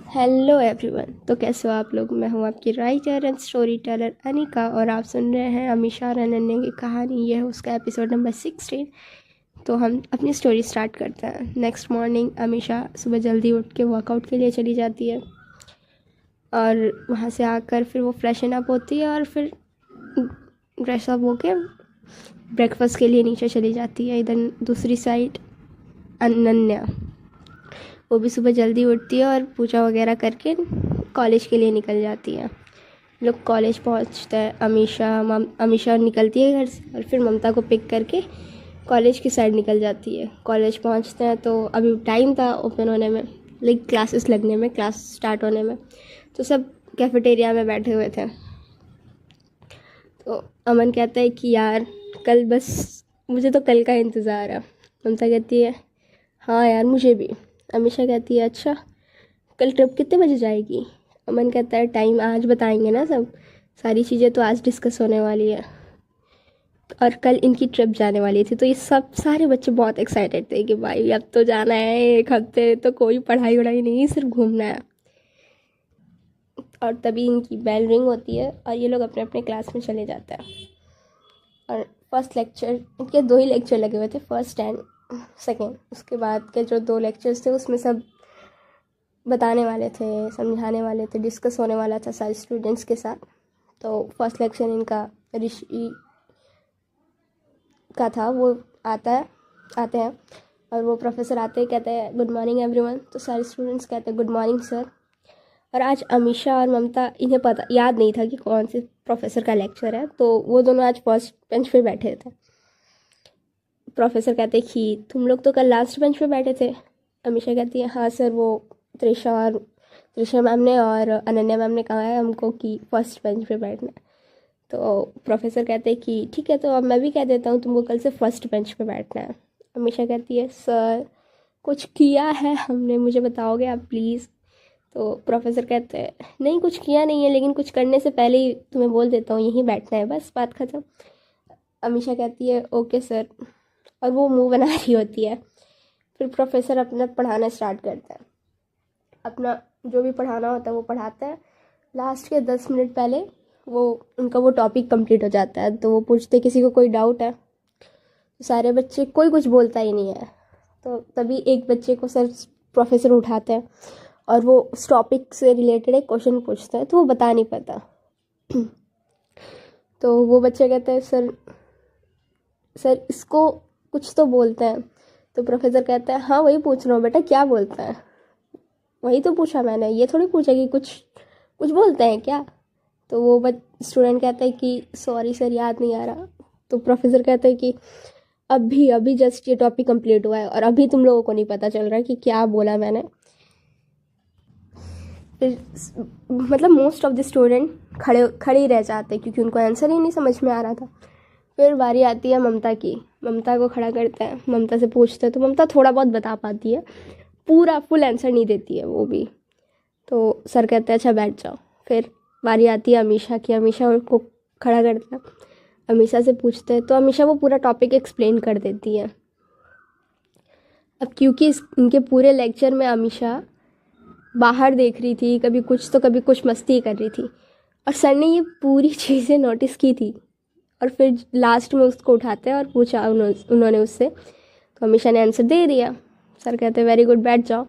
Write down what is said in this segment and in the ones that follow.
Hello everyone. तो कैसे हो आप लोग। मैं हूं आपकी writer and story teller Anika और आप सुन रहे हैं अमीशा और अनन्या की कहानी। यह है उसका एपिसोड नंबर 16। तो हम अपनी स्टोरी स्टार्ट करते हैं। नेक्स्ट मॉर्निंग अमीशा सुबह जल्दी उठ के वर्कआउट के लिए चली जाती है और वहाँ से आकर फिर वो फ्रेशन अप होती है और फिर ड्रेस अप होके ब्रेकफास्ट के लिए नीचे चली जाती है। इधर दूसरी साइड अनन्या, वो भी सुबह जल्दी उठती है और पूजा वगैरह करके कॉलेज के लिए निकल जाती है। लोग कॉलेज पहुंचते हैं। अमीशा निकलती है घर से और फिर ममता को पिक करके कॉलेज की साइड निकल जाती है। कॉलेज पहुंचते हैं तो अभी टाइम था ओपन होने में, लाइक क्लासेस लगने में, क्लास स्टार्ट होने में। तो सब कैफेटेरिया में बैठे हुए थे। तो अमन कहता है कि यार कल बस मुझे तो कल का इंतज़ार है। ममता कहती है हाँ यार मुझे भी। अमीशा कहती है अच्छा कल ट्रिप कितने बजे जाएगी। अमन कहता है टाइम आज बताएंगे ना, सब सारी चीज़ें तो आज डिस्कस होने वाली है। और कल इनकी ट्रिप जाने वाली थी तो ये सब सारे बच्चे बहुत एक्साइटेड थे कि भाई अब तो जाना है, एक हफ्ते तो कोई पढ़ाई वढ़ाई नहीं, सिर्फ घूमना है। और तभी इनकी बेल रिंग होती है और ये लोग अपने अपने क्लास में चले जाते हैं। और फर्स्ट लेक्चर, इनके 2 ही लेक्चर लगे हुए थे, फर्स्ट एंड सेकेंड। उसके बाद के जो 2 लेक्चर्स थे उसमें सब बताने वाले थे, समझाने वाले थे, डिस्कस होने वाला था सारे स्टूडेंट्स के साथ। तो फर्स्ट लेक्चर इनका ऋषि का था। वो आते हैं और वो प्रोफेसर आते हैं, कहते हैं गुड मॉर्निंग एवरीवन। तो सारे स्टूडेंट्स कहते हैं गुड मॉर्निंग सर। और आज अमीशा और ममता, इन्हें पता याद नहीं था कि कौन से प्रोफेसर का लेक्चर है, तो वो दोनों आज फर्स्ट बेंच पे बैठे थे। प्रोफेसर कहते कि तुम लोग तो कल लास्ट बेंच पे बैठे थे। अमीशा कहती है हाँ सर, वो त्रिशा मैम ने और अनन्या मैम ने कहा है हमको कि फर्स्ट बेंच पे बैठना है। तो प्रोफेसर कहते हैं कि ठीक है, तो अब मैं भी कह देता हूँ तुमको कल से फर्स्ट बेंच पे बैठना है। अमीशा कहती है सर कुछ किया है हमने, मुझे बताओगे आप प्लीज़। तो प्रोफेसर कहते हैं नहीं कुछ किया नहीं है, लेकिन कुछ करने से पहले ही तुम्हें बोल देता हूँ यहीं बैठना है, बस बात ख़त्म। अमीशा कहती है ओके सर, और वो मुंह बना रही होती है। फिर प्रोफेसर अपना पढ़ाना स्टार्ट करता है। अपना जो भी पढ़ाना होता है वो पढ़ाता है। लास्ट के 10 मिनट पहले वो उनका वो टॉपिक कंप्लीट हो जाता है। तो वो पूछते किसी को कोई डाउट है। तो सारे बच्चे, कोई कुछ बोलता ही नहीं है। तो तभी एक बच्चे को सर प्रोफेसर उठाते हैं और वो उस टॉपिक से रिलेटेड एक क्वेश्चन पूछता है, तो वो बता नहीं पाता। तो वो बच्चे कहते हैं सर सर इसको कुछ तो बोलते हैं। तो प्रोफेसर कहता है हाँ वही पूछ रहा हूँ बेटा, क्या बोलता है, वही तो पूछा मैंने, ये थोड़ी पूछा कि कुछ कुछ बोलते हैं क्या। तो वो स्टूडेंट कहता है कि सॉरी सर याद नहीं आ रहा। तो प्रोफेसर कहता है कि अभी अभी जस्ट ये टॉपिक कंप्लीट हुआ है और अभी तुम लोगों को नहीं पता चल रहा है कि क्या बोला मैंने। फिर मतलब मोस्ट ऑफ द स्टूडेंट खड़े ही रह जाते हैं क्योंकि उनको आंसर ही नहीं समझ में आ रहा था। फिर बारी आती है ममता की। ममता को खड़ा करते हैं, ममता से पूछते हैं तो ममता थोड़ा बहुत बता पाती है, पूरा फुल आंसर नहीं देती है वो भी। तो सर कहते हैं अच्छा बैठ जाओ। फिर बारी आती है अमीशा की। अमीशा को खड़ा करते हैं, अमीशा से पूछते हैं तो अमीशा वो पूरा टॉपिक एक्सप्लेन कर देती है। अब क्योंकि इनके पूरे लेक्चर में अमीशा बाहर देख रही थी, कभी कुछ तो कभी कुछ मस्ती कर रही थी, और सर ने ये पूरी चीज़ें नोटिस की थी। और फिर लास्ट में उसको उठाते हैं और पूछा उन्होंने उससे, तो अमीशा ने आंसर दे दिया। सर कहते हैं वेरी गुड बैठ जाओ।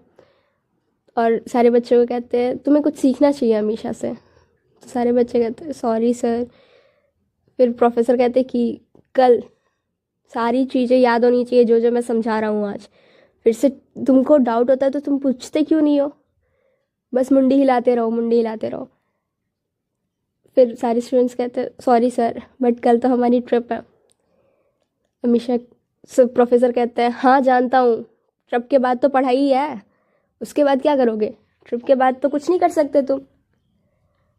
और सारे बच्चों को कहते हैं तुम्हें कुछ सीखना चाहिए अमीशा से। तो सारे बच्चे कहते हैं सॉरी सर। फिर प्रोफेसर कहते हैं कि कल सारी चीज़ें याद होनी चाहिए जो जो मैं समझा रहा हूँ आज। फिर से तुमको डाउट होता है तो तुम पूछते क्यों नहीं हो, बस मुंडी हिलाते रहो, मुंडी हिलाते रहो। फिर सारे स्टूडेंट्स कहते हैं सॉरी सर बट कल तो हमारी ट्रिप है। अमीशा प्रोफेसर कहते हैं हाँ जानता हूँ, ट्रिप के बाद तो पढ़ाई ही है, उसके बाद क्या करोगे, ट्रिप के बाद तो कुछ नहीं कर सकते तुम।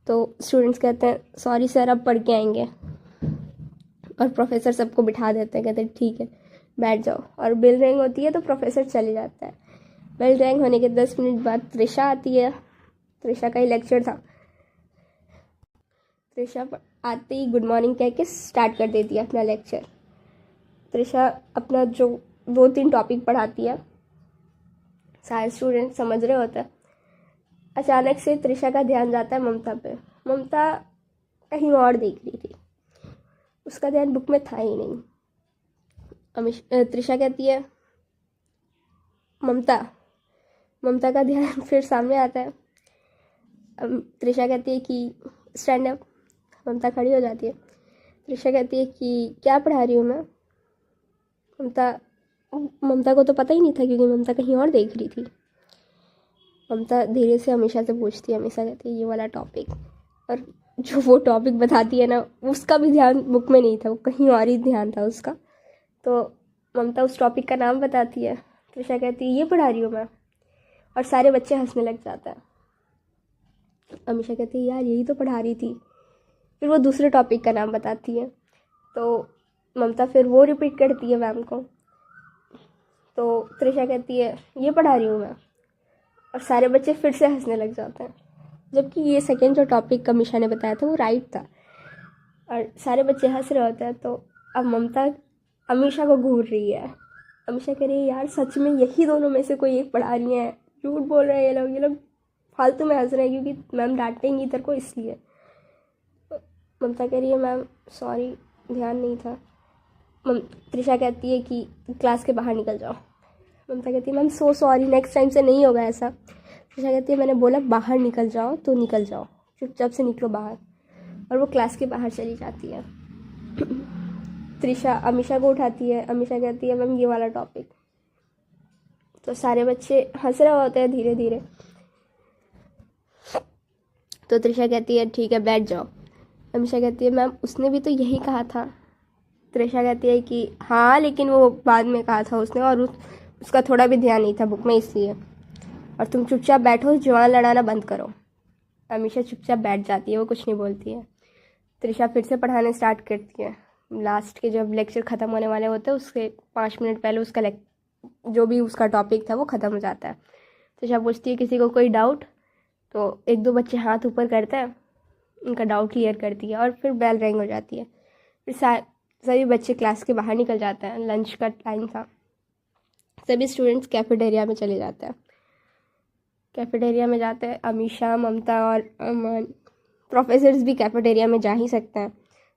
तो स्टूडेंट्स कहते हैं सॉरी सर अब पढ़ के आएंगे। और प्रोफेसर सबको बिठा देते हैं, कहते हैं ठीक है बैठ जाओ। और बेल रिंग होती है तो प्रोफेसर चले जाता है। बेल रिंग होने के 10 मिनट बाद त्रिशा आती है। त्रिशा का ही लेक्चर था। त्रिशा आते ही गुड मॉर्निंग कह के स्टार्ट कर देती है अपना लेक्चर। त्रिशा अपना जो 2-3 टॉपिक पढ़ाती है, सारे स्टूडेंट समझ रहे होते हैं। अचानक से त्रिशा का ध्यान जाता है ममता पे। ममता कहीं और देख रही थी, उसका ध्यान बुक में था ही नहीं। त्रिशा कहती है ममता। ममता का ध्यान फिर सामने आता है। त्रिशा कहती है कि स्टैंड अप। ममता खड़ी हो जाती है। त्रिशा कहती है कि क्या पढ़ा रही हूँ मैं। ममता को तो पता ही नहीं था क्योंकि ममता कहीं और देख रही थी। ममता धीरे से हमेशा से पूछती है, हमेशा कहती है ये वाला टॉपिक, और जो वो टॉपिक बताती है ना उसका भी ध्यान बुक में नहीं था, वो कहीं और ही ध्यान था उसका। तो ममता उस टॉपिक का नाम बताती है। त्रिशा कहती है ये पढ़ा रही हूँ मैं, और सारे बच्चे हंसने लग जाते हैं। अमीशा कहती है यार यही तो पढ़ा रही थी। फिर वो दूसरे टॉपिक का नाम बताती है, तो ममता फिर वो रिपीट करती है मैम को। तो त्रिशा कहती है ये पढ़ा रही हूँ मैं, और सारे बच्चे फिर से हंसने लग जाते हैं, जबकि ये सेकेंड जो टॉपिक अमीशा ने बताया था वो राइट था, और सारे बच्चे हंस रहे होते हैं। तो अब ममता अमीशा को घूर रही है। अमीशा कह रही है यार सच में यही दोनों में से कोई एक पढ़ा रही है, झूठ बोल रहे हैं ये लोग फालतू में हंस रहे हैं क्योंकि मैम डांटेंगी तेरे को इसलिए। ममता कह रही है मैम सॉरी ध्यान नहीं था। त्रिशा कहती है कि क्लास के बाहर निकल जाओ। ममता कहती है ma'am so sorry, next time से नहीं होगा ऐसा। त्रिशा कहती है मैंने बोला बाहर निकल जाओ तो निकल जाओ, चुपचाप से निकलो बाहर, और वो क्लास के बाहर चली जाती है। त्रिशा अमीशा को उठाती है। अमीशा कहती है मैम ये वाला टॉपिक। तो सारे बच्चे हंस रहे होते हैं धीरे धीरे। तो त्रिशा कहती है ठीक है बैठ जाओ। अमीशा कहती है मैम उसने भी तो यही कहा था। त्रिशा कहती है कि हाँ लेकिन वो बाद में कहा था उसने, और उसका थोड़ा भी ध्यान नहीं था बुक में इसलिए, और तुम चुपचाप बैठो, जुबान लड़ाना बंद करो। अमीशा चुपचाप बैठ जाती है, वो कुछ नहीं बोलती है। त्रिशा फिर से पढ़ाने स्टार्ट करती है। लास्ट के जब लेक्चर ख़त्म होने वाले होते हैं उसके 5 मिनट पहले उसका जो भी उसका टॉपिक था वो ख़त्म हो जाता है। त्रिशा पूछती है किसी को कोई डाउट, तो 1-2 बच्चे हाथ ऊपर करते हैं, उनका डाउट क्लियर करती है, और फिर बेल रिंग हो जाती है। फिर सभी बच्चे क्लास के बाहर निकल जाते हैं। लंच का टाइम था। सभी स्टूडेंट्स कैफेटेरिया में चले जाते हैं। कैफेटेरिया में जाते हैं अमीशा, ममता और अमन। प्रोफेसर्स भी कैफेटेरिया में जा ही सकते हैं,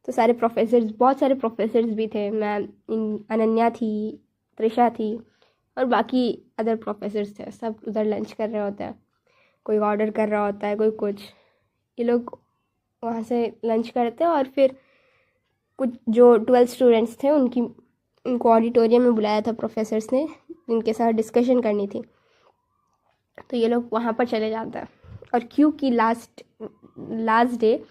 तो सारे प्रोफेसर्स, बहुत सारे प्रोफेसर्स भी थे। मैम अनन्या थी, त्रिशा थी, और बाकी अदर प्रोफेसर्स थे। सब उधर लंच कर रहे होते हैं, कोई ऑर्डर कर रहा होता है, कोई कुछ। ये लोग वहाँ से लंच करते हैं, और फिर कुछ जो 12 स्टूडेंट्स थे उनको ऑडिटोरियम में बुलाया था प्रोफेसर्स ने, जिनके साथ डिस्कशन करनी थी। तो ये लोग वहाँ पर चले जाते हैं। और क्योंकि लास्ट डे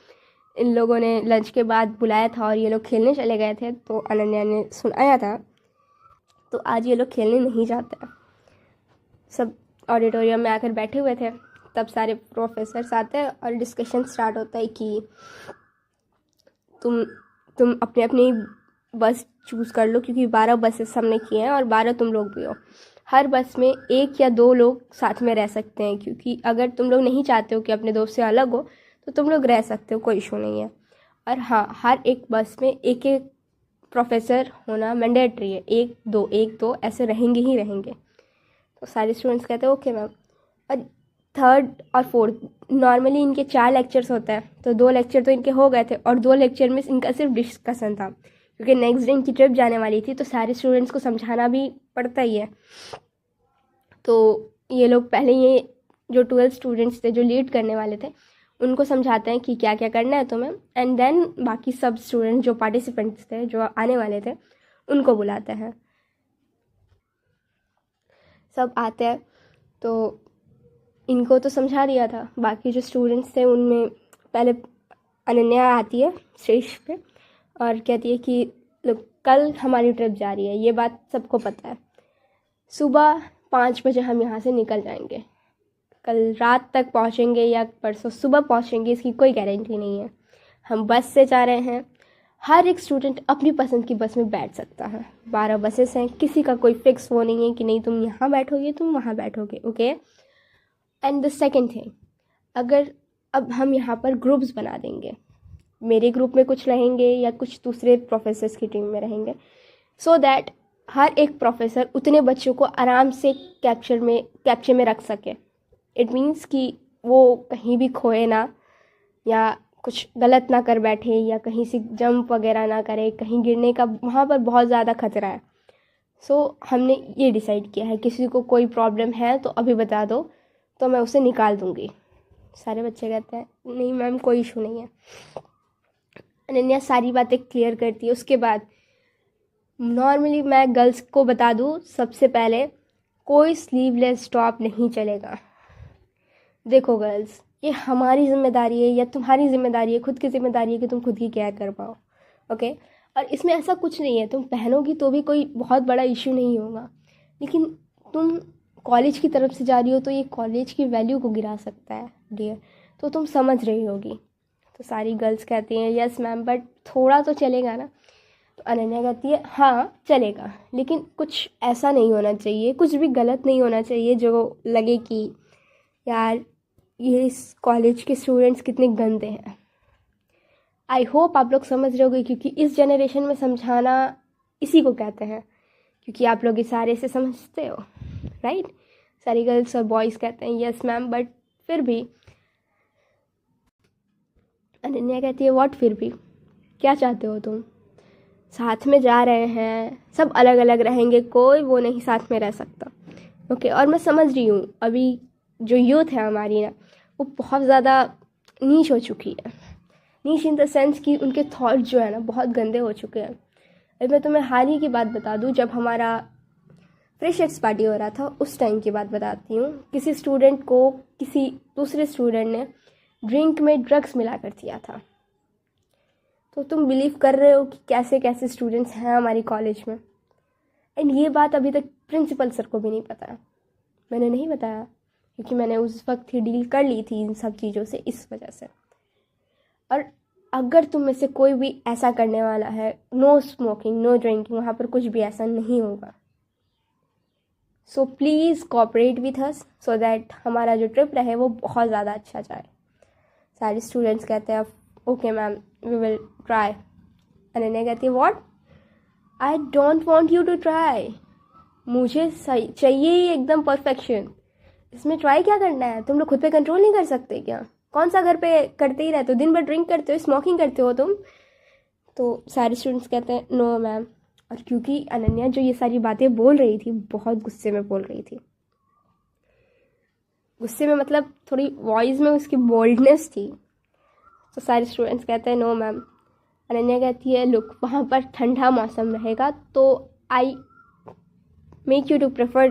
इन लोगों ने लंच के बाद बुलाया था और ये लोग खेलने चले गए थे, तो अनन्या ने सुनाया था, तो आज ये लोग खेलने नहीं जाते। सब ऑडिटोरियम में आकर बैठे हुए थे। तब सारे प्रोफेसर्स आते हैं और डिस्कशन स्टार्ट होता है कि तुम अपनी अपनी बस चूज़ कर लो, क्योंकि 12 बसेस हमने किए हैं और 12 तुम लोग भी हो। हर बस में 1 या 2 लोग साथ में रह सकते हैं, क्योंकि अगर तुम लोग नहीं चाहते हो कि अपने दोस्त से अलग हो तो तुम लोग रह सकते हो, कोई इशू नहीं है। और हाँ, हर एक बस में एक एक प्रोफेसर होना मैंडेटरी है। 1-2 ऐसे रहेंगे ही रहेंगे। तो सारे स्टूडेंट्स कहते हैं ओके मैम। और 3rd और 4th नॉर्मली इनके 4 लेक्चर्स होता है, तो 2 लेक्चर तो इनके हो गए थे, और 2 लेक्चर में इनका सिर्फ डिस्कशन था, क्योंकि नेक्स्ट डे इनकी ट्रिप जाने वाली थी, तो सारे स्टूडेंट्स को समझाना भी पड़ता ही है। तो ये लोग पहले ये जो 12 स्टूडेंट्स थे जो लीड करने वाले थे उनको समझाते हैं कि क्या क्या करना है तुम्हें, एंड देन बाकी सब स्टूडेंट्स जो पार्टिसिपेंट्स थे जो आने वाले थे उनको बुलाते हैं। सब आते हैं, तो इनको तो समझा दिया था। बाकी जो स्टूडेंट्स थे उनमें पहले अनन्या आती है स्टेज पे और कहती है कि लोग कल हमारी ट्रिप जा रही है, ये बात सबको पता है। सुबह 5 बजे हम यहाँ से निकल जाएंगे, कल रात तक पहुँचेंगे या परसों सुबह पहुँचेंगे इसकी कोई गारंटी नहीं है। हम बस से जा रहे हैं, हर एक स्टूडेंट अपनी पसंद की बस में बैठ सकता है। 12 बसेस हैं, किसी का कोई फिक्स वो नहीं है कि नहीं तुम यहाँ बैठोगे तुम वहाँ बैठोगे, okay. And the second thing, अगर अब हम यहाँ पर ग्रुप्स बना देंगे, मेरे ग्रुप में कुछ रहेंगे या कुछ दूसरे प्रोफेसर्स की टीम में रहेंगे, सो दैट हर एक प्रोफेसर उतने बच्चों को आराम से कैप्चर में रख सके। इट मीन्स कि वो कहीं भी खोए ना, या कुछ गलत ना कर बैठे, या कहीं से जंप वगैरह ना करे, कहीं गिरने का वहाँ पर बहुत ज़्यादा खतरा है। सो हमने ये डिसाइड किया है, किसी को कोई प्रॉब्लम है तो अभी बता दो, तो मैं उसे निकाल दूँगी। सारे बच्चे कहते हैं नहीं मैम कोई इशू नहीं है। अनन्या सारी बातें क्लियर करती है। उसके बाद नॉर्मली मैं गर्ल्स को बता दूँ, सबसे पहले कोई स्लीवलेस टॉप नहीं चलेगा। देखो गर्ल्स, ये हमारी जिम्मेदारी है या तुम्हारी जिम्मेदारी है, खुद की जिम्मेदारी है कि तुम खुद की केयर कर पाओ, ओके। और इसमें ऐसा कुछ नहीं है, तुम पहनोगी तो भी कोई बहुत बड़ा इशू नहीं होगा, लेकिन तुम कॉलेज की तरफ से जा रही हो तो ये कॉलेज की वैल्यू को गिरा सकता है डियर, तो तुम समझ रही होगी। तो सारी गर्ल्स कहती हैं यस मैम, बट थोड़ा तो चलेगा ना। तो अनन्या कहती है हाँ चलेगा, लेकिन कुछ ऐसा नहीं होना चाहिए, कुछ भी गलत नहीं होना चाहिए जो लगे कि यार ये इस कॉलेज के स्टूडेंट्स कितने गंदे हैं। आई होप आप लोग समझ रहे होगे, क्योंकि इस जनरेशन में समझाना इसी को कहते हैं, क्योंकि आप लोग इशारे से समझते हो, राइट। सारी गर्ल्स और बॉयज़ कहते हैं यस मैम, बट फिर भी अनन्या कहती है व्हाट, फिर भी क्या चाहते हो तुम? साथ में जा रहे हैं, सब अलग अलग रहेंगे, कोई वो नहीं साथ में रह सकता, ओके। और मैं समझ रही हूँ अभी जो यूथ है हमारी ना, वो बहुत ज़्यादा नीच हो चुकी है। नीच इन द सेंस कि उनके थॉट जो है ना बहुत गंदे हो चुके हैं। अब मैं तुम्हें हाल ही की बात बता दूँ, जब हमारा फ्रेशर्स पार्टी हो रहा था उस टाइम की बात बताती हूँ। किसी स्टूडेंट को किसी दूसरे स्टूडेंट ने ड्रिंक में ड्रग्स मिला कर दिया था। तो तुम बिलीव कर रहे हो कि कैसे कैसे स्टूडेंट्स हैं हमारी कॉलेज में। एंड ये बात अभी तक प्रिंसिपल सर को भी नहीं पता है। मैंने नहीं बताया क्योंकि मैंने उस वक्त ही डील कर ली थी इन सब चीज़ों से, इस वजह से। और अगर तुम में से कोई भी ऐसा करने वाला है, नो स्मोकिंग नो ड्रिंकिंग, वहाँ पर कुछ भी ऐसा नहीं होगा। So please cooperate with us so that हमारा जो ट्रिप रहे वो बहुत ज़्यादा अच्छा जाए। सारे स्टूडेंट्स कहते हैं okay ma'am we will try. Ananya कहती है what, I don't want you to try. मुझे सही चाहिए ही एकदम परफेक्शन। इसमें ट्राई क्या करना है? तुम लोग खुद पे कंट्रोल नहीं कर सकते क्या? कौन सा घर पे करते ही रहते हो, दिन भर ड्रिंक करते हो, स्मोकिंग करते हो तुम। तो सारे स्टूडेंट्स कहते हैं नो मैम। और क्योंकि अनन्या जो ये सारी बातें बोल रही थी बहुत गुस्से में बोल रही थी, गुस्से में मतलब थोड़ी वॉइस में उसकी बोल्डनेस थी, तो सारे स्टूडेंट्स कहते हैं नो मैम। अनन्या कहती है लुक, वहाँ पर ठंडा मौसम रहेगा तो I make you to prefer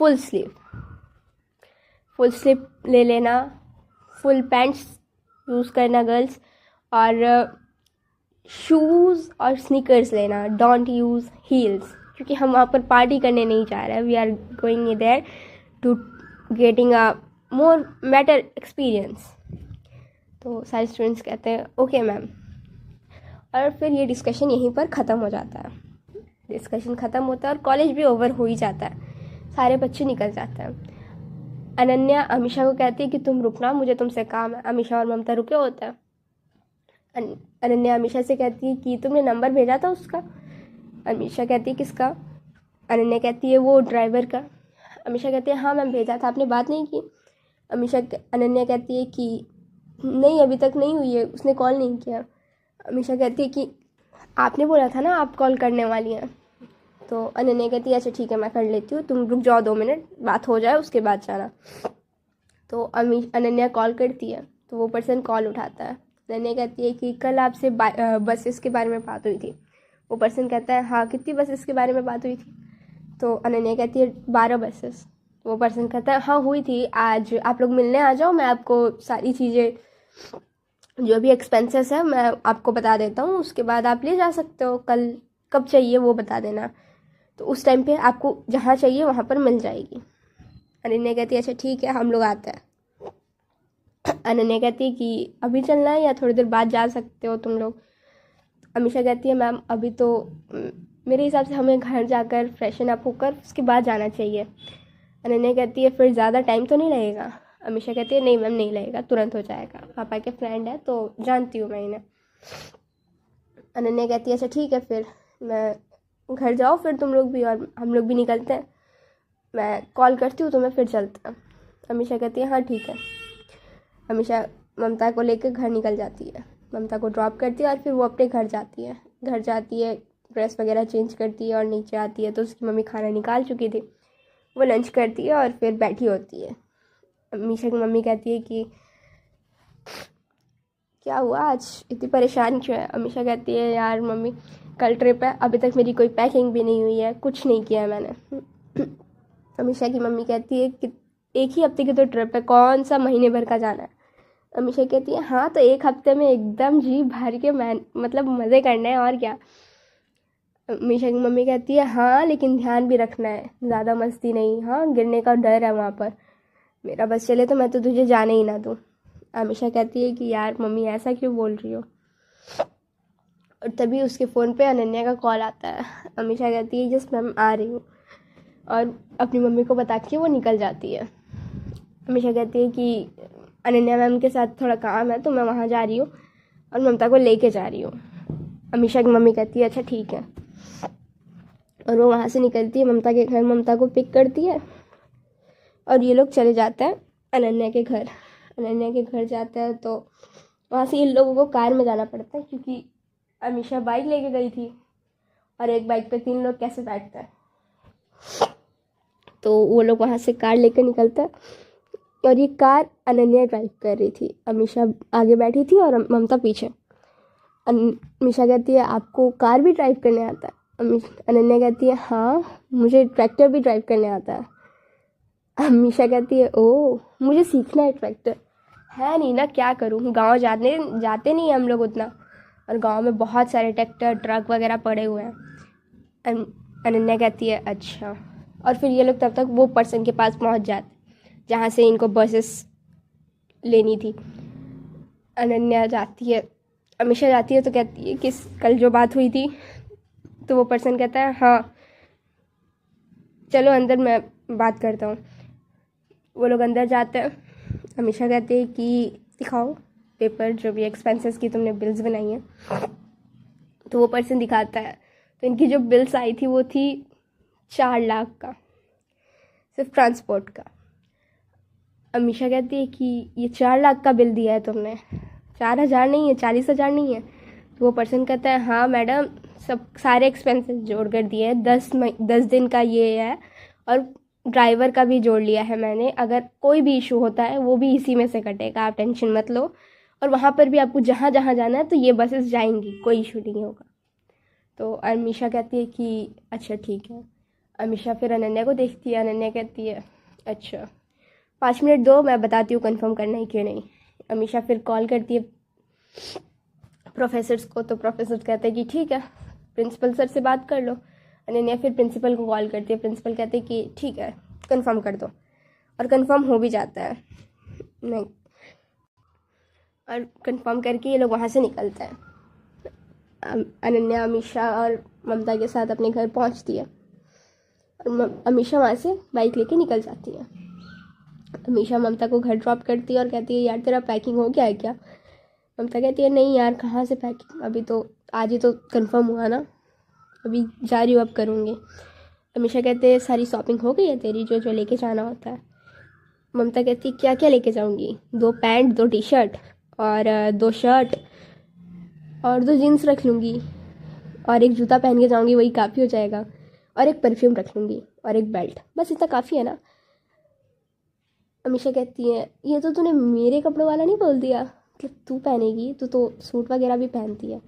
full sleeve. Full sleeve ले लेना, फुल पैंट्स यूज़ करना गर्ल्स, और शूज़ और स्नीकर्स लेना, डोंट यूज़ हील्स, क्योंकि हम वहाँ पर पार्टी करने नहीं जा रहे हैं। We are going there to getting a more better experience. तो सारे स्टूडेंट्स कहते हैं ओके मैम। और फिर ये डिस्कशन यहीं पर ख़त्म हो जाता है। डिस्कशन ख़त्म होता है और कॉलेज भी ओवर हो ही जाता है, सारे बच्चे निकल जाते हैं। अनन्या अमीशा को कहती है कि तुम रुकना, मुझे तुमसे काम है। अमीशा और ममता रुके होते हैं। अनन्या अमीशा से कहती है कि तुमने नंबर भेजा था उसका। अमीशा कहती है किसका? अनन्या कहती है वो ड्राइवर का। अमीशा कहती है हाँ मैम भेजा था, आपने बात नहीं की। अनन्या कहती है कि नहीं अभी तक नहीं हुई है, उसने कॉल नहीं किया। अमीशा कहती है कि आपने बोला था ना आप कॉल करने वाली हैं। तो अनन्या कहती है अच्छा ठीक है मैं कर लेती हूँ, तुम रुक जाओ 2 मिनट, बात हो जाए उसके बाद जाना। तो अनन्या कॉल करती है तो वो पर्सन कॉल उठाता है। अनन्या कहती है कि कल आपसे बसेस के बारे में बात हुई थी। वो पर्सन कहता है हाँ कितनी बसेस के बारे में बात हुई थी? तो अनन्या कहती है 12 बसेस। वो पर्सन कहता है हाँ हुई थी, आज आप लोग मिलने आ जाओ, मैं आपको सारी चीज़ें जो भी एक्सपेंसेस है मैं आपको बता देता हूँ, उसके बाद आप ले जा सकते हो। कल कब चाहिए वो बता देना, तो उस टाइम पे आपको जहाँ चाहिए वहाँ पर मिल जाएगी। अनन्या कहती है अच्छा ठीक है हम लोग आते हैं। अनन्या कहती है कि अभी चलना है या थोड़ी देर बाद जा सकते हो तुम लोग? अमीशा कहती है मैम अभी तो मेरे हिसाब से हमें घर जाकर फ्रेशन अप होकर उसके बाद जाना चाहिए। अनन्या कहती है फिर ज़्यादा टाइम तो नहीं लगेगा? अमीशा कहती है नहीं मैम नहीं लगेगा, तुरंत हो जाएगा, पापा के फ्रेंड है तो जानती हूँ मैं इन्हें। अनन्या कहती है अच्छा ठीक है फिर मैं घर जाओ फिर तुम लोग भी और हम लोग भी निकलते हैं, मैं कॉल करती हूँ तुम्हें फिर चलते हैं। अमीशा कहती है हाँ ठीक है। अमीषा ममता को लेकर घर निकल जाती है, ममता को ड्रॉप करती है और फिर वो अपने घर जाती है। घर जाती है, ड्रेस वगैरह चेंज करती है और नीचे आती है तो उसकी मम्मी खाना निकाल चुकी थी। वो लंच करती है और फिर बैठी होती है। अमीषा की मम्मी कहती है कि क्या हुआ आज, इतनी परेशान क्यों है? अमीषा कहती है यार मम्मी कल ट्रिप है, अभी तक मेरी कोई पैकिंग भी नहीं हुई है, कुछ नहीं किया है मैंने। अमीषा की मम्मी कहती है कि एक ही हफ्ते की तो ट्रिप है, कौन सा महीने भर का जाना है? अमीषा कहती है हाँ तो एक हफ्ते में एकदम जी भर के मतलब मज़े करने हैं और क्या। अमीषा की मम्मी कहती है हाँ लेकिन ध्यान भी रखना है, ज़्यादा मस्ती नहीं, हाँ गिरने का डर है वहाँ पर, मेरा बस चले तो मैं तो तुझे जाने ही ना दूँ। अमीषा कहती है कि यार मम्मी ऐसा क्यों बोल रही हो? और तभी उसके फ़ोन पे अनन्या का कॉल आता है। अमीषा कहती है जस्ट मैम आ रही हूँ, और अपनी मम्मी को बता के वो निकल जाती है। अमीषा कहती है कि अनन्या मैम के साथ थोड़ा काम है तो मैं वहाँ जा रही हूँ और ममता को लेके जा रही हूँ। अमीषा की मम्मी कहती है अच्छा ठीक है, और वो वहाँ से निकलती है ममता के घर, ममता को पिक करती है और ये लोग चले जाते हैं अनन्या के घर। अनन्या के घर जाते हैं तो वहाँ से इन लोगों को कार में जाना पड़ता है क्योंकि अमीषा बाइक लेके गई थी और एक बाइक पे 3 लोग कैसे बैठते हैं। तो वो लोग वहाँ से कार लेकर निकलते हैं और ये कार अनन्या ड्राइव कर रही थी। अमीषा आगे बैठी थी और ममता पीछे। अमीषा कहती है आपको कार भी ड्राइव करने आता है? अनन्या कहती है हाँ मुझे ट्रैक्टर भी ड्राइव करने आता है। अमीषा कहती है ओह मुझे सीखना है ट्रैक्टर। है नहीं ना, क्या करूँ, गांव जाते नहीं हम लोग उतना, और गांव में बहुत सारे ट्रैक्टर ट्रक वगैरह पड़े हुए हैं। अनन्या कहती है अच्छा, और फिर ये लोग तब तक वो पर्सन के पास पहुंच जाते जहाँ से इनको बसेस लेनी थी। अनन्या जाती है, अमीषा जाती है तो कहती है कि कल जो बात हुई थी, तो वो पर्सन कहता है हाँ चलो अंदर मैं बात करता हूँ। वो लोग अंदर जाते हैं। अमीषा कहती है कि दिखाओ पेपर, जो भी एक्सपेंसेस की तुमने बिल्स बनाई हैं। तो वो पर्सन दिखाता है, तो इनकी जो बिल्स आई थी वो थी 4 लाख का, सिर्फ ट्रांसपोर्ट का। अमीषा कहती है कि ये 4 लाख का बिल दिया है तुमने, 4,000 नहीं है, 40,000 नहीं है? तो वो पर्सन कहता है हाँ मैडम सब सारे एक्सपेंसेस जोड़ कर दिए हैं, 10 दिन का ये है और ड्राइवर का भी जोड़ लिया है मैंने, अगर कोई भी इशू होता है वो भी इसी में से कटेगा, आप टेंशन मत लो, और वहाँ पर भी आपको जहाँ जहाँ जाना है तो ये बसेस जाएंगी, कोई इशू नहीं होगा। तो अमीषा कहती है कि अच्छा ठीक है। अमीषा फिर अनन्या को देखती है, अनन्या कहती है अच्छा 5 मिनट दो, मैं बताती हूँ कंफर्म करना है कि नहीं। अमीषा फिर कॉल करती है प्रोफेसर्स को, तो प्रोफेसर कहते हैं कि ठीक है प्रिंसिपल सर से बात कर लो। अनन्या फिर प्रिंसिपल को कॉल करती है, प्रिंसिपल कहते हैं कि ठीक है कंफर्म कर दो, और कंफर्म हो भी जाता है। नहीं, और कंफर्म करके ये लोग वहाँ से निकलते हैं। अनन्या अमीषा और ममता के साथ अपने घर पहुँचती है और अमीषा वहाँ से बाइक लेके निकल जाती है। अमीषा ममता को घर ड्रॉप करती है और कहती है यार तेरा पैकिंग हो गया है क्या? ममता कहती है नहीं यार कहाँ से पैकिंग, अभी तो आज ही तो कंफर्म हुआ ना, अभी जा रही हूँ अब करूँगी। अमीषा कहते हैं सारी शॉपिंग हो गई है तेरी, जो जो लेके जाना होता है? ममता कहती है क्या क्या लेके जाऊँगी? 2 पैंट 2 टी-शर्ट और 2 शर्ट और 2 जीन्स रख लूँगी, और एक जूता पहन के जाऊँगी, वही काफ़ी हो जाएगा, और एक परफ्यूम रख लूँगी और एक बेल्ट, बस इतना काफ़ी है ना। अमीषा कहती है ये तो तूने मेरे कपड़ों वाला नहीं बोल दिया, मतलब तू पहनेगी, तू तो सूट वगैरह भी पहनती है।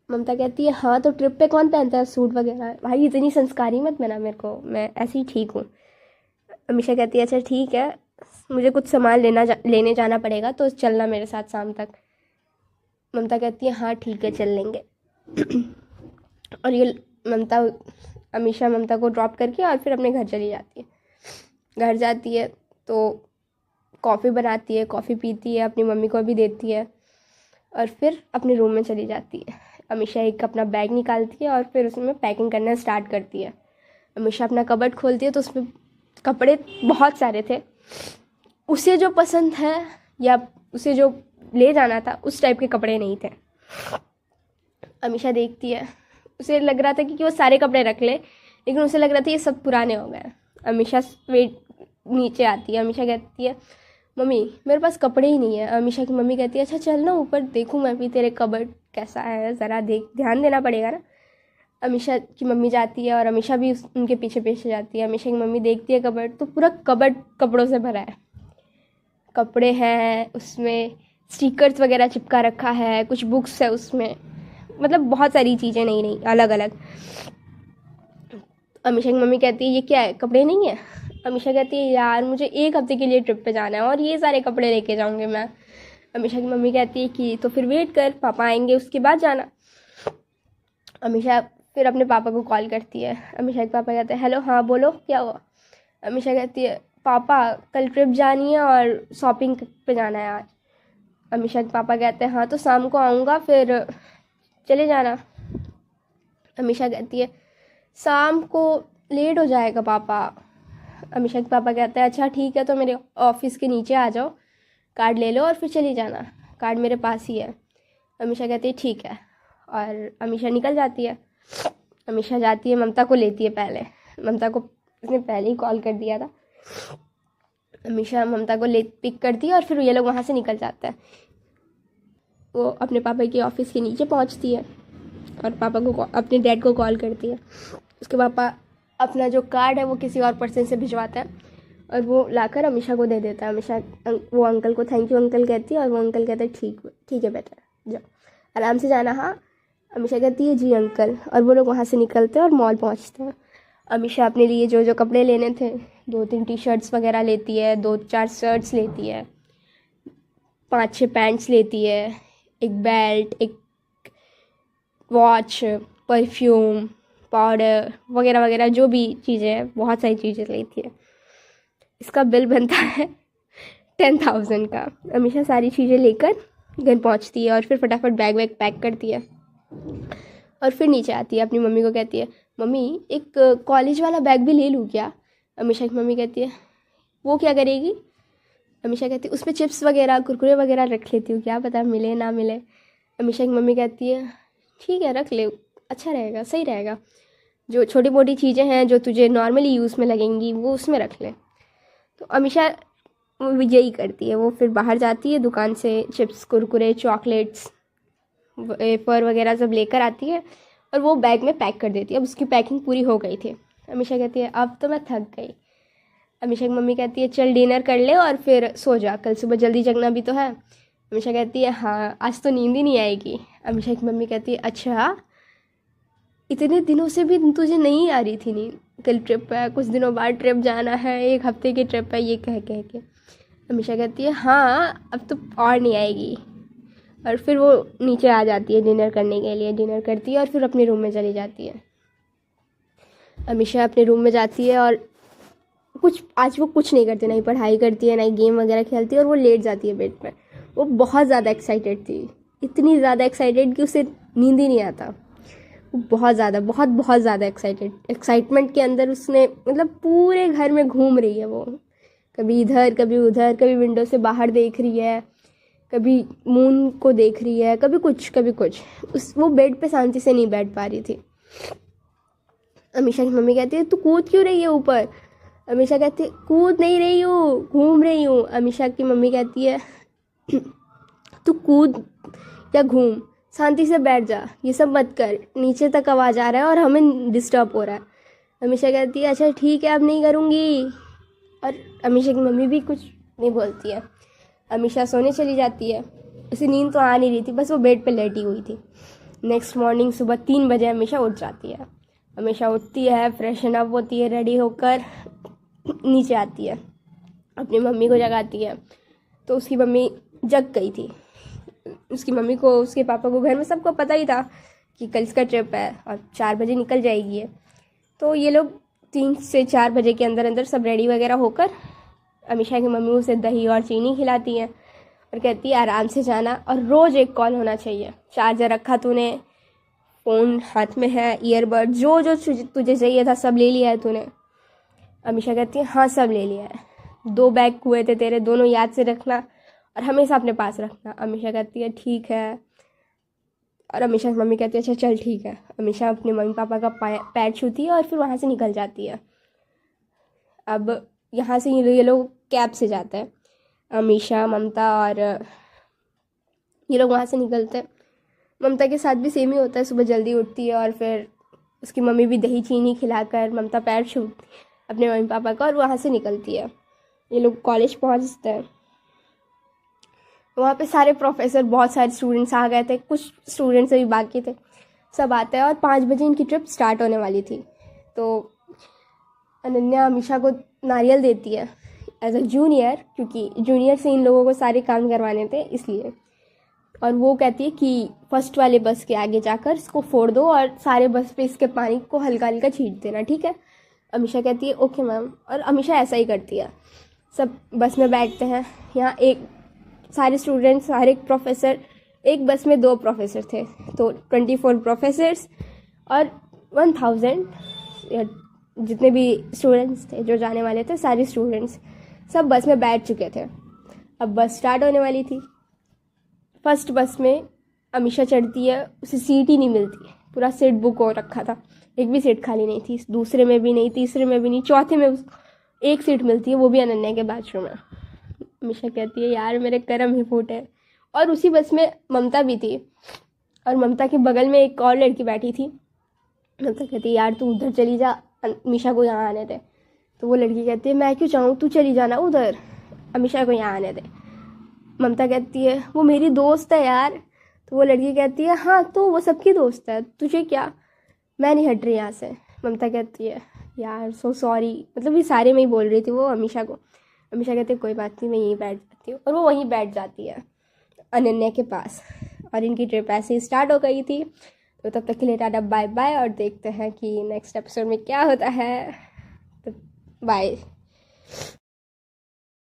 ममता कहती है हाँ तो ट्रिप पे कौन पहनता है सूट वगैरह, भाई इतनी संस्कारी मत बना मेरे को, मैं ऐसे ही ठीक हूँ। अमीषा कहती है अच्छा ठीक है, मुझे कुछ सामान लेने जाना पड़ेगा तो चलना मेरे साथ शाम तक। ममता कहती है हाँ ठीक है चल लेंगे। और ये अमीषा ममता को ड्रॉप करके और फिर अपने घर चली जाती है। घर जाती है तो कॉफ़ी बनाती है, कॉफ़ी पीती है, अपनी मम्मी को भी देती है और फिर अपने रूम में चली जाती है। अमीषा एक अपना बैग निकालती है और फिर उसमें पैकिंग करना स्टार्ट करती है। अमीषा अपना कबर्ड खोलती है तो उसमें कपड़े बहुत सारे थे, उसे जो पसंद है या उसे जो ले जाना था उस टाइप के कपड़े नहीं थे। अमीषा देखती है, उसे लग रहा था कि वो सारे कपड़े रख ले, लेकिन उसे लग रहा था ये सब पुराने हो गए। अमीषा नीचे आती है, अमीषा कहती है मम्मी मेरे पास कपड़े ही नहीं है। अमीशा की मम्मी कहती है अच्छा चल ना ऊपर देखूँ मैं भी तेरे कबर्ड कैसा है, ज़रा देख, ध्यान देना पड़ेगा ना। अमीशा की मम्मी जाती है और अमीशा भी उनके पीछे पीछे जाती है। अमीशा की मम्मी देखती है कबर्ड, तो पूरा कबर्ड कपड़ों से भरा है। कपड़े हैं उसमें, स्टिकर्स वगैरह चिपका रखा है, कुछ बुक्स है उसमें, मतलब बहुत सारी चीज़ें नई नई अलग अलग। अमीशा की मम्मी कहती है ये क्या है, कपड़े नहीं है। अमीशा कहती है यार मुझे 1 हफ्ते के लिए ट्रिप पे जाना है और ये सारे कपड़े लेके जाऊँगी मैं। अमीशा की मम्मी कहती है कि तो फिर वेट कर, पापा आएंगे उसके बाद जाना। अमीशा फिर अपने पापा को कॉल करती है। अमीशा के पापा कहते हैं हेलो हाँ बोलो क्या हुआ। अमीशा कहती है पापा कल ट्रिप जानी है और शॉपिंग पे जाना है आज। अमीशा के पापा कहते हैं हाँ तो शाम को आऊँगा फिर चले जाना। अमीशा कहती है शाम को लेट हो जाएगा पापा। अमीशा के पापा कहते हैं अच्छा ठीक है तो मेरे ऑफिस के नीचे आ जाओ, कार्ड ले लो और फिर चली जाना, कार्ड मेरे पास ही है। अमीशा कहती है ठीक है और अमीशा निकल जाती है। अमीशा जाती है, ममता को लेती है पहले, ममता को उसने पहले ही कॉल कर दिया था। अमीशा ममता को ले पिक करती है और फिर ये लोग वहाँ से निकल जाते हैं। वो अपने पापा के ऑफिस के नीचे पहुँचती है और पापा को अपने डैड को कॉल करती है। उसके पापा अपना जो कार्ड है वो किसी और पर्सन से भिजवाता है और वो लाकर अमीशा को दे देता है। अमीशा वो अंकल को थैंक यू अंकल कहती है और वो अंकल कहते हैं ठीक है बेटा जाओ आराम से जाना। हाँ अमीशा कहती है जी अंकल, और वो लोग वहाँ से निकलते हैं और मॉल पहुँचते हैं। अमीशा अपने लिए जो जो कपड़े लेने थे 2-3 टी-शर्ट्स वगैरह लेती है, 2-4 शर्ट्स लेती है, 5-6 पैंट्स लेती है, एक बेल्ट, एक वॉच, परफ्यूम, पाउडर वगैरह वगैरह जो भी चीज़ें हैं, बहुत सारी चीज़ें लेती है। इसका बिल बनता है 10,000 का। अमीशा सारी चीज़ें लेकर घर पहुंचती है और फिर फटाफट बैग वैग पैक करती है और फिर नीचे आती है, अपनी मम्मी को कहती है मम्मी एक कॉलेज वाला बैग भी ले लूँ क्या। अमीशा की मम्मी कहती है वो क्या करेगी। अमीशा कहती है उसमें चिप्स वगैरह कुरकुरे वगैरह रख लेती हूँ, क्या पता मिले ना मिले। अमीशा की मम्मी कहती है ठीक है रख ले, अच्छा रहेगा, सही रहेगा, जो छोटी मोटी चीज़ें हैं जो तुझे नॉर्मली यूज़ में लगेंगी वो उसमें रख ले। तो अमीशा यही करती है। वो फिर बाहर जाती है, दुकान से चिप्स कुरकुरे चॉकलेट्स वेफर वगैरह सब लेकर आती है और वो बैग में पैक कर देती है। अब उसकी पैकिंग पूरी हो गई थी। अमीशा कहती है अब तो मैं थक गई। अमीशा की मम्मी कहती है चल डिनर कर ले और फिर सो जा, कल सुबह जल्दी जगना भी तो है। अमीशा कहती है हाँ आज तो नींद ही नहीं आएगी। अमीशा की मम्मी कहती है अच्छा इतने दिनों से भी तुझे नहीं आ रही थी नींद, कल ट्रिप है, कुछ दिनों बाद ट्रिप जाना है, 1 हफ्ते की ट्रिप है, ये कह के। अमीशा कहती है हाँ अब तो और नहीं आएगी। और फिर वो नीचे आ जाती है डिनर करने के लिए, डिनर करती है और फिर अपने रूम में चली जाती है। अमीशा अपने रूम में जाती है और आज वो कुछ नहीं करती, ना ही पढ़ाई करती है ना ही गेम वगैरह खेलती है, और वो लेट जाती है बेड पर। वो बहुत ज़्यादा एक्साइटेड थी, इतनी ज़्यादा एक्साइटेड कि उसे नींद ही नहीं आता। वो बहुत ज़्यादा बहुत ज़्यादा एक्साइटमेंट के अंदर उसने मतलब पूरे घर में घूम रही है वो, कभी इधर कभी उधर, कभी विंडो से बाहर देख रही है, कभी मून को देख रही है, कभी कुछ वो बेड पे शांति से नहीं बैठ पा रही थी। अमीशा की मम्मी कहती है तू कूद क्यों रही है ऊपर। अमीशा कहती है कूद नहीं रही हूँ, घूम रही हूँ। अमीशा की मम्मी कहती है तू कूद या घूम, शांति से बैठ जा, ये सब मत कर, नीचे तक आवाज़ आ रहा है और हमें डिस्टर्ब हो रहा है। अमीशा कहती है अच्छा ठीक है अब नहीं करूँगी, और अमीशा की मम्मी भी कुछ नहीं बोलती है। अमीशा सोने चली जाती है। उसे नींद तो आ नहीं रही थी, बस वो बेड पे लेटी हुई थी। नेक्स्ट मॉर्निंग सुबह 3 बजे अमीशा उठ जाती है। अमीशा उठती है, फ्रेशन अप होती है, रेडी होकर नीचे आती है, अपनी मम्मी को जगाती है। तो उसकी मम्मी जग गई थी। उसकी मम्मी को, उसके पापा को, घर में सबको पता ही था कि कल इसका ट्रिप है और 4 बजे निकल जाएगी है। तो ये लोग 3 से 4 बजे के अंदर अंदर सब रेडी वगैरह होकर अमीशा की मम्मी उसे दही और चीनी खिलाती है और कहती है आराम से जाना और रोज़ एक कॉल होना चाहिए। चार्जर रखा तूने, फ़ोन हाथ में है, ईयरबड जो जो तुझे चाहिए था सब ले लिया है तूने। अमीशा कहती है हाँ सब ले लिया है, 2 बैग हुए थे तेरे, दोनों याद से रखना और हमेशा अपने पास रखना। अमीशा कहती है ठीक है, और अमीशा की मम्मी कहती है अच्छा चल ठीक है। अमीशा अपने मम्मी पापा का पैर छूती है और फिर वहाँ से निकल जाती है। अब यहाँ से ये लोग कैब से जाते हैं। अमीशा, ममता और ये लोग वहाँ से निकलते हैं। ममता के साथ भी सेम ही होता है, सुबह जल्दी उठती है और फिर उसकी मम्मी भी दही चीनी खिलाकर ममता पैर छूटती है अपने मम्मी पापा का और वहाँ से निकलती है। ये लोग कॉलेज पहुँचते हैं। वहाँ पे सारे प्रोफेसर, बहुत सारे स्टूडेंट्स आ गए थे, कुछ स्टूडेंट्स अभी बाकी थे, सब आते हैं और 5 बजे इनकी ट्रिप स्टार्ट होने वाली थी। तो अनन्या अमीशा को नारियल देती है एज अ जूनियर, क्योंकि जूनियर से इन लोगों को सारे काम करवाने थे इसलिए। और वो कहती है कि फर्स्ट वाले बस के आगे जाकर इसको फोड़ दो और सारे बस पे इसके पानी को हल्का हल्का छींट देना, ठीक है। अमीशा कहती है ओके मैम, और अमीशा ऐसा ही करती है। सब बस में बैठते हैं। यहाँ एक सारे स्टूडेंट्स, हर एक प्रोफेसर, एक बस में 2 प्रोफेसर थे, तो 24 प्रोफेसर्स और 1000 जितने भी स्टूडेंट्स थे जो जाने वाले थे, सारे स्टूडेंट्स सब बस में बैठ चुके थे। अब बस स्टार्ट होने वाली थी। फर्स्ट बस में अमीशा चढ़ती है, उसे सीट ही नहीं मिलती, पूरा सीट बुक हो रखा था, एक भी सीट खाली नहीं थी। दूसरे में भी नहीं, तीसरे में भी नहीं, चौथे में एक सीट मिलती है, वो भी अनन्या के बाथरूम में। अमीशा कहती है यार मेरे करम ही फूटे। और उसी बस में ममता भी थी और ममता के बगल में एक और लड़की बैठी थी। ममता कहती है यार तू उधर चली जा, अमीशा को यहाँ आने दे। तो वो लड़की कहती है मैं क्यों चाहूँ, तू चली जाना उधर, अमीशा को यहाँ आने दे। ममता कहती है वो मेरी दोस्त है यार। तो वो लड़की कहती है हाँ तो वो सबकी दोस्त है, तुझे क्या, मैं नहीं हट रही यहाँ से। ममता कहती है यार सो सॉरी, मतलब ये सारे में ही बोल रही थी वो अमीशा को। अमीशा कहती है कोई बात नहीं, मैं यहीं बैठ जाती हूँ, और वो वहीं बैठ जाती है अनन्या के पास। और इनकी ट्रिप ऐसे ही स्टार्ट हो गई थी। तो तब तक के लिए टाटा बाय बाय, और देखते हैं कि नेक्स्ट एपिसोड में क्या होता है। तो बाय।